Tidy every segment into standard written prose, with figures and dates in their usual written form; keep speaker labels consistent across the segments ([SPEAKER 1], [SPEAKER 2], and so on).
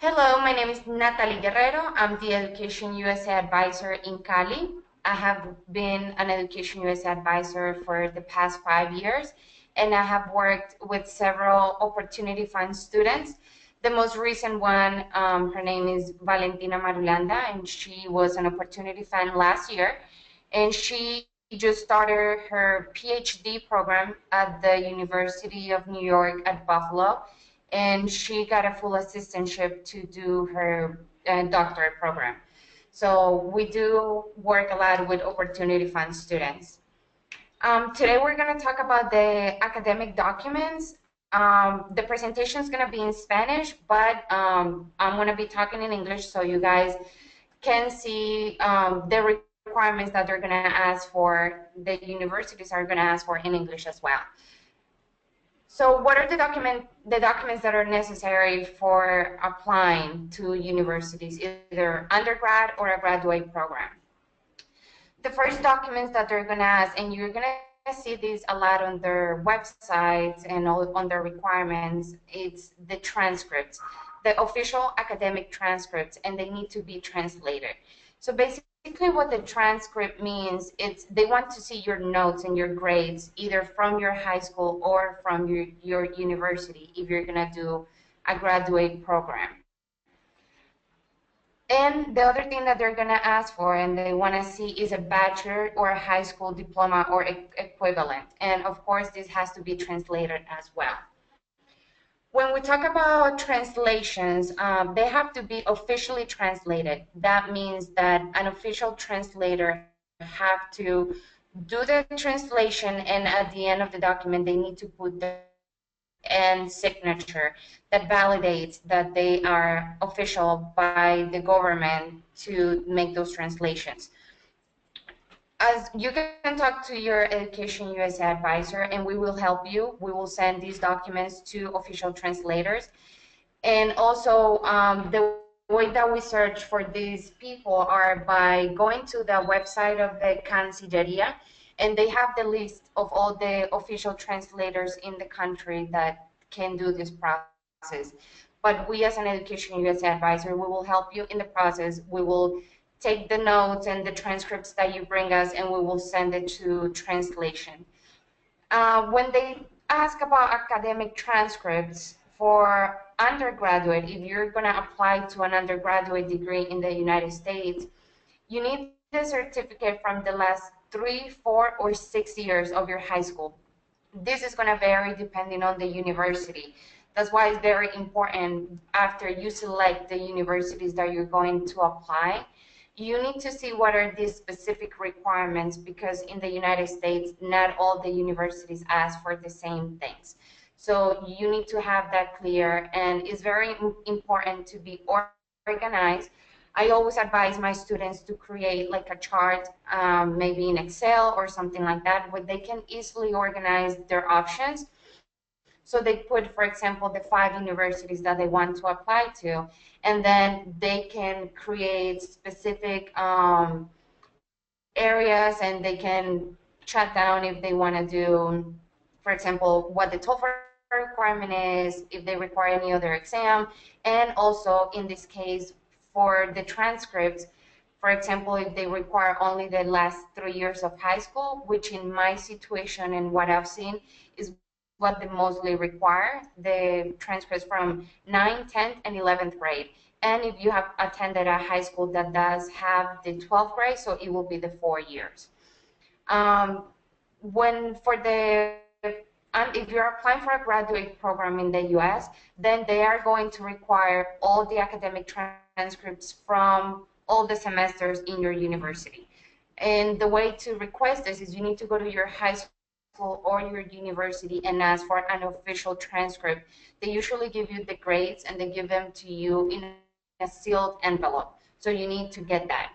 [SPEAKER 1] Hello, my name is Natalie Guerrero. I'm the Education USA advisor in Cali. I have been an Education USA advisor for the past 5 years, and I have worked with several Opportunity Fund students. The most recent one, her name is Valentina Marulanda, and she was an Opportunity Fund last year, and she just started her PhD program at the University of New York at Buffalo, and she got a full assistantship to do her doctorate program. So we do work a lot with Opportunity Fund students. Today we're going to talk about the academic documents. The presentation is going to be in Spanish, but I'm going to be talking in English so you guys can see the requirements that they're going to ask for, the universities are going to ask for in English as well. So what are the documents that are necessary for applying to universities, either undergrad or a graduate program? The first documents that they're going to ask, and you're going to see these a lot on their websites and on their requirements, it's the transcripts, the official academic transcripts, and they need to be translated. So basically what the transcript means, it's they want to see your notes and your grades either from your high school or from your university if you're going to do a graduate program. And the other thing that they're going to ask for and they want to see is a bachelor or a high school diploma or equivalent. And of course, this has to be translated as well. When we talk about translations, they have to be officially translated. That means that an official translator have to do the translation, and at the end of the document, they need to put the and signature that validates that they are official by the government to make those translations. As you can talk to your Education USA advisor, and we will help you. We will send these documents to official translators. And also, the way that we search for these people are by going to the website of the Cancilleria, and they have the list of all the official translators in the country that can do this process. But we, as an Education USA advisor, we will help you in the process. We will take the notes and the transcripts that you bring us, and we will send it to translation. When they ask about academic transcripts for undergraduate, if you're going to apply to an undergraduate degree in the United States, you need the certificate from the last 3, 4, or 6 years of your high school. This is going to vary depending on the university. That's why it's very important after you select the universities that you're going to apply. You need to see what are these specific requirements, because in the United States, not all the universities ask for the same things. So you need to have that clear, and it's very important to be organized. I always advise my students to create like a chart, maybe in Excel or something like that, where they can easily organize their options. So they put, for example, the 5 universities that they want to apply to, and then they can create specific areas, and they can shut down if they want to do, for example, what the TOEFL requirement is, if they require any other exam, and also in this case for the transcripts, for example, if they require only the last 3 years of high school, which in my situation and what I've seen is what they mostly require, the transcripts from 9th, 10th, and 11th grade. And if you have attended a high school that does have the 12th grade, so it will be the 4 years. If you're applying for a graduate program in the US, then they are going to require all the academic transcripts from all the semesters in your university. And the way to request this is you need to go to your high school or your university and ask for an official transcript. They usually give you the grades, and they give them to you in a sealed envelope. So you need to get that.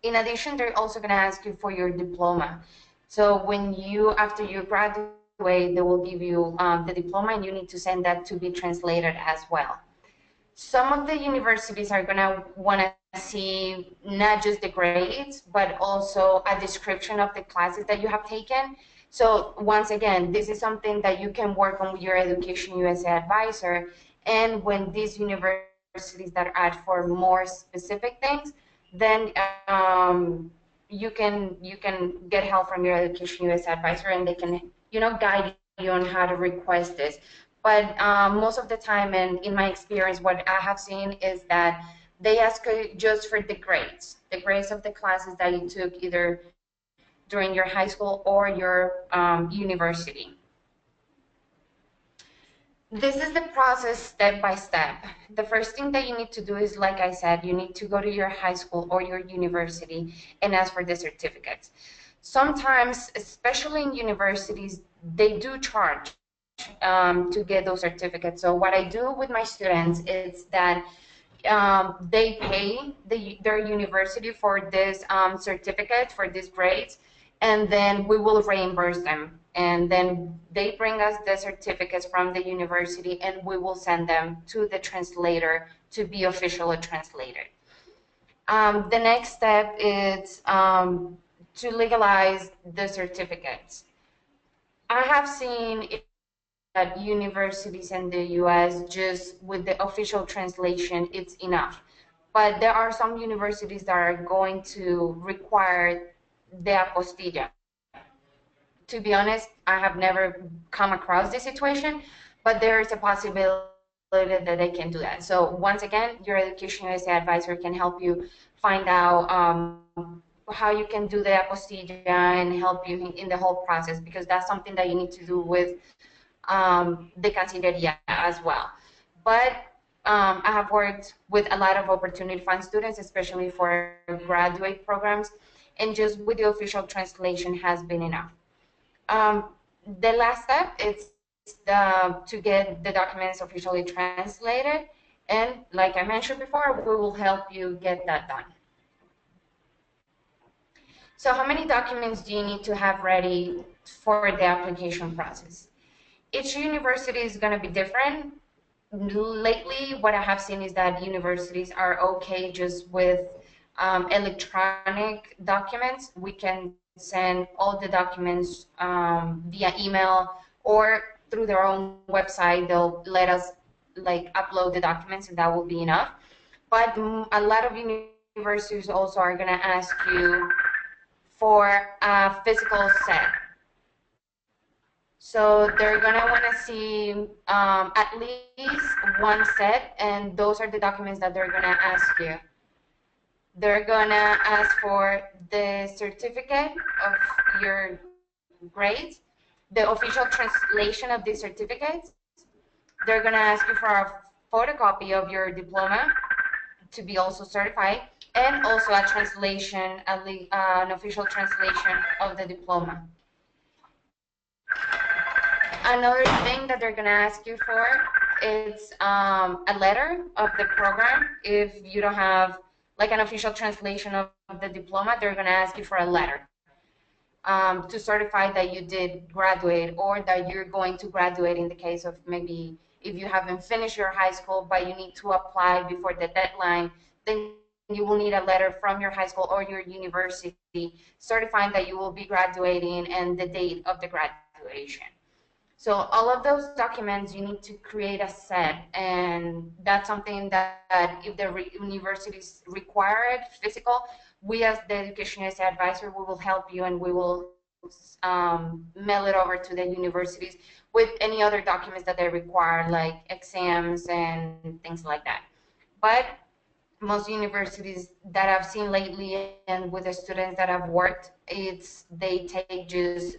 [SPEAKER 1] In addition, they're also going to ask you for your diploma. So when after you graduate, they will give you the diploma, and you need to send that to be translated as well. Some of the universities are going to want to see not just the grades, but also a description of the classes that you have taken. So once again, this is something that you can work on with your Education USA advisor. And when these universities that ask for more specific things, then you can get help from your Education USA advisor, and they can guide you on how to request this. But most of the time, and in my experience, what I have seen is that they ask just for the grades of the classes that you took either during your high school or your university. This is the process step by step. The first thing that you need to do is, like I said, you need to go to your high school or your university and ask for the certificates. Sometimes, especially in universities, they do charge to get those certificates. So what I do with my students is that they pay their university for this certificate, for these grades, and then we will reimburse them. And then they bring us the certificates from the university, and we will send them to the translator to be officially translated. The next step is to legalize the certificates. I have seen at universities in the US, just with the official translation, it's enough. But there are some universities that are going to require the apostilla. To be honest, I have never come across this situation, but there is a possibility that they can do that. So once again, your Education USA advisor can help you find out how you can do the apostilla and help you in the whole process, because that's something that you need to do with the Cancilleria as well. But I have worked with a lot of Opportunity Fund students, especially for graduate programs, and just with the official translation has been enough. The last step is to get the documents officially translated, and like I mentioned before, we will help you get that done. So how many documents do you need to have ready for the application process? Each university is going to be different. Lately, what I have seen is that universities are okay just with electronic documents. We can send all the documents via email or through their own website. They'll let us upload the documents, and that will be enough. But a lot of universities also are going to ask you for a physical set. So they're going to want to see at least one set, and those are the documents that they're going to ask you. They're going to ask for the certificate of your grades, the official translation of these certificates. They're going to ask you for a photocopy of your diploma to be also certified, and also a translation, an official translation of the diploma. Another thing that they're going to ask you for is a letter of the program. If you don't have like an official translation of the diploma, they're going to ask you for a letter to certify that you did graduate, or that you're going to graduate in the case of maybe if you haven't finished your high school but you need to apply before the deadline, then you will need a letter from your high school or your university certifying that you will be graduating and the date of the graduation. So all of those documents, you need to create a set, and that's something that if the universities require it physical, we as the Education USA advisor, we will help you, and we will mail it over to the universities with any other documents that they require, like exams and things like that. But most universities that I've seen lately, and with the students that I've worked, they take just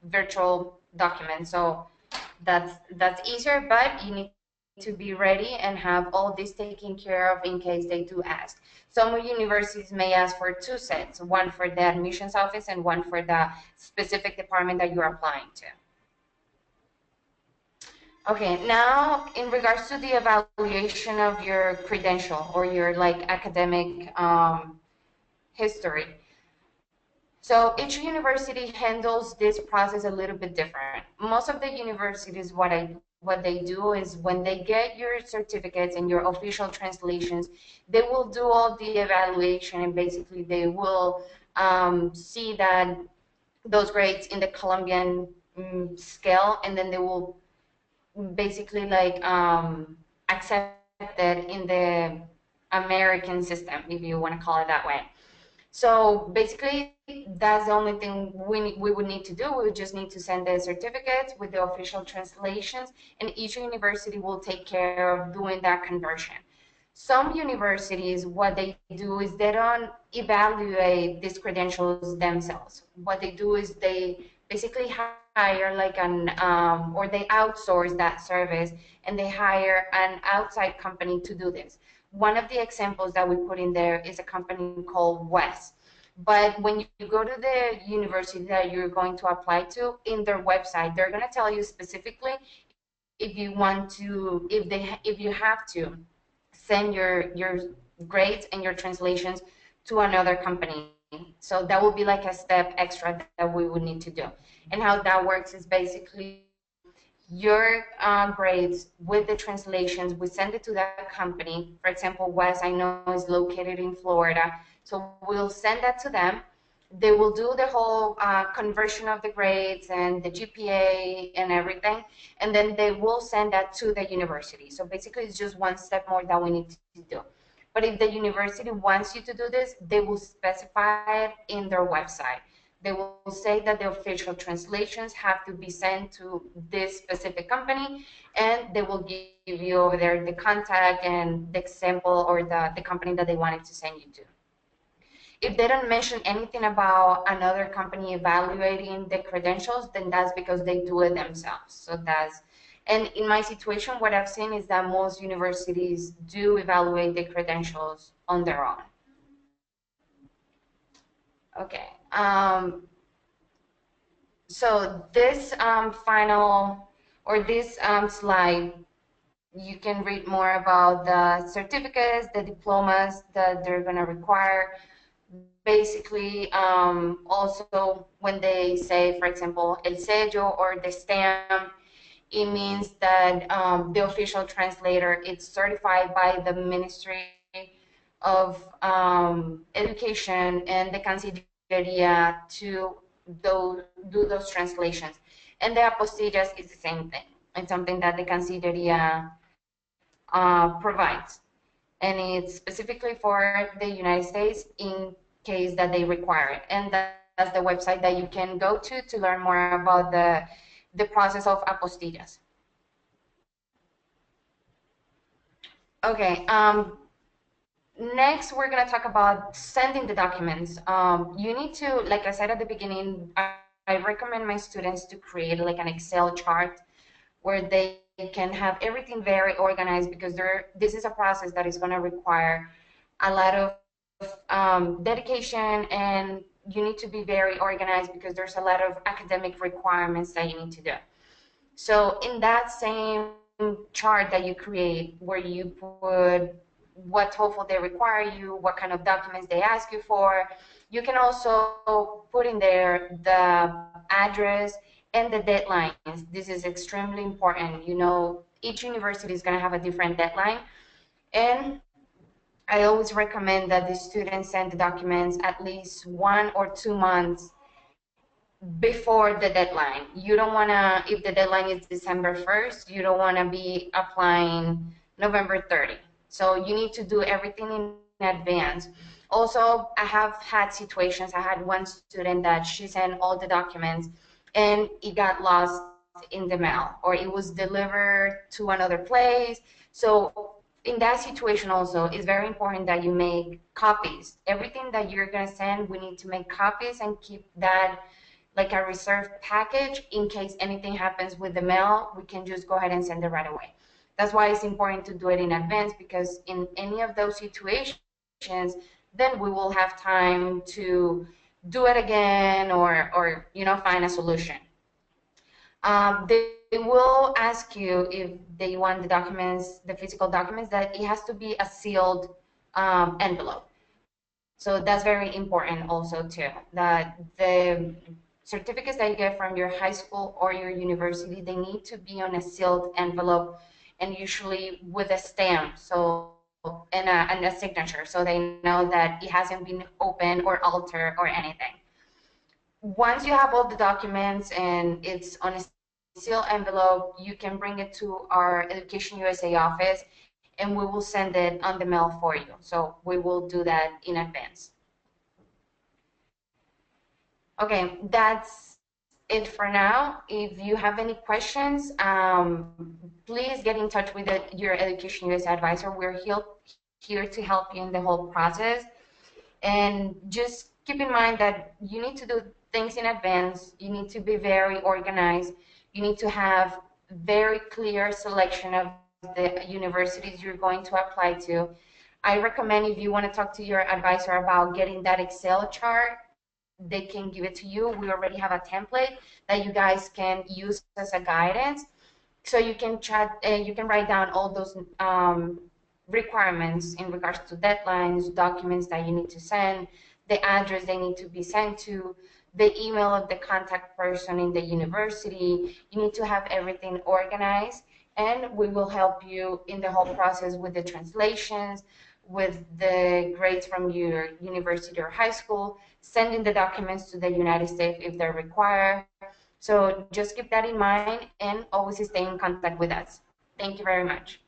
[SPEAKER 1] virtual documents. So that's easier, but you need to be ready and have all this taken care of in case they do ask. Some universities may ask for two sets, one for the admissions office and one for the specific department that you're applying to. Okay, now in regards to the evaluation of your credential or your academic history. So each university handles this process a little bit different. Most of the universities, what they do is when they get your certificates and your official translations, they will do all the evaluation, and basically they will see that those grades in the Colombian scale, and then they will basically accept accepted in the American system, if you want to call it that way. So basically, that's the only thing we would need to do. We would just need to send the certificates with the official translations, and each university will take care of doing that conversion. Some universities, what they do is they don't evaluate these credentials themselves. What they do is they basically hire like or they outsource that service, and they hire an outside company to do this. One of the examples that we put in there is a company called Wes. But when you go to the university that you're going to apply to, in their website, they're going to tell you specifically if you want to, if you have to send your grades and your translations to another company. So that will be like a step extra that we would need to do. And how that works is basically your grades with the translations, we send it to that company. For example, Wes, I know, is located in Florida. So we'll send that to them. They will do the whole conversion of the grades and the GPA and everything. And then they will send that to the university. So basically, it's just one step more that we need to do. But if the university wants you to do this, they will specify it in their website. They will say that the official translations have to be sent to this specific company, and they will give you over there the contact and the example or the company that they wanted to send you to. If they don't mention anything about another company evaluating the credentials, then that's because they do it themselves. So that's, and in my situation, what I've seen is that most universities do evaluate the credentials on their own. Okay. So this final, or this slide, you can read more about the certificates, the diplomas that they're going to require. Basically, also when they say, for example, el sello or the stamp, it means that the official translator is certified by the Ministry of Education and the Cancilleria to do those translations. And the apostillas is the same thing. It's something that the Cancilleria provides. And it's specifically for the United States in case that they require it. And that's the website that you can go to learn more about the process of apostillas. Okay, next we're going to talk about sending the documents. You need to, like I said at the beginning, I recommend my students to create like an Excel chart where they can have everything very organized, because this is a process that is going to require a lot of dedication, and you need to be very organized because there's a lot of academic requirements that you need to do. So in that same chart that you create, where you put what TOEFL they require you, what kind of documents they ask you for, you can also put in there the address and the deadlines. This is extremely important. You know, each university is going to have a different deadline, and I always recommend that the students send the documents at least 1 or 2 months before the deadline. You don't want to, if the deadline is December 1st, you don't want to be applying November 30. So you need to do everything in advance. Also, I have had situations, I had one student that she sent all the documents and it got lost in the mail, or it was delivered to another place. So in that situation also, it's very important that you make copies. Everything that you're going to send, we need to make copies and keep that like a reserved package in case anything happens with the mail. We can just go ahead and send it right away. That's why it's important to do it in advance, because in any of those situations, then we will have time to do it again, or you know, find a solution. They will ask you if they want the documents, the physical documents, that it has to be a sealed envelope. So that's very important also too, that the certificates that you get from your high school or your university, they need to be on a sealed envelope, and usually with a stamp, so and a signature, so they know that it hasn't been opened or altered or anything. Once you have all the documents and it's on a sealed envelope, you can bring it to our Education USA office, and we will send it on the mail for you. So we will do that in advance. Okay, that's it for now. If you have any questions, please get in touch with your Education USA advisor. We're here to help you in the whole process. And just keep in mind that you need to do things in advance. You need to be very organized. You need to have very clear selection of the universities you're going to apply to. I recommend, if you want to talk to your advisor about getting that Excel chart, they can give it to you. We already have a template that you guys can use as a guidance. So you can you can write down all those requirements in regards to deadlines, documents that you need to send, the address they need to be sent to, the email of the contact person in the university. You need to have everything organized, and we will help you in the whole process with the translations, with the grades from your university or high school, sending the documents to the United States if they're required. So just keep that in mind and always stay in contact with us. Thank you very much.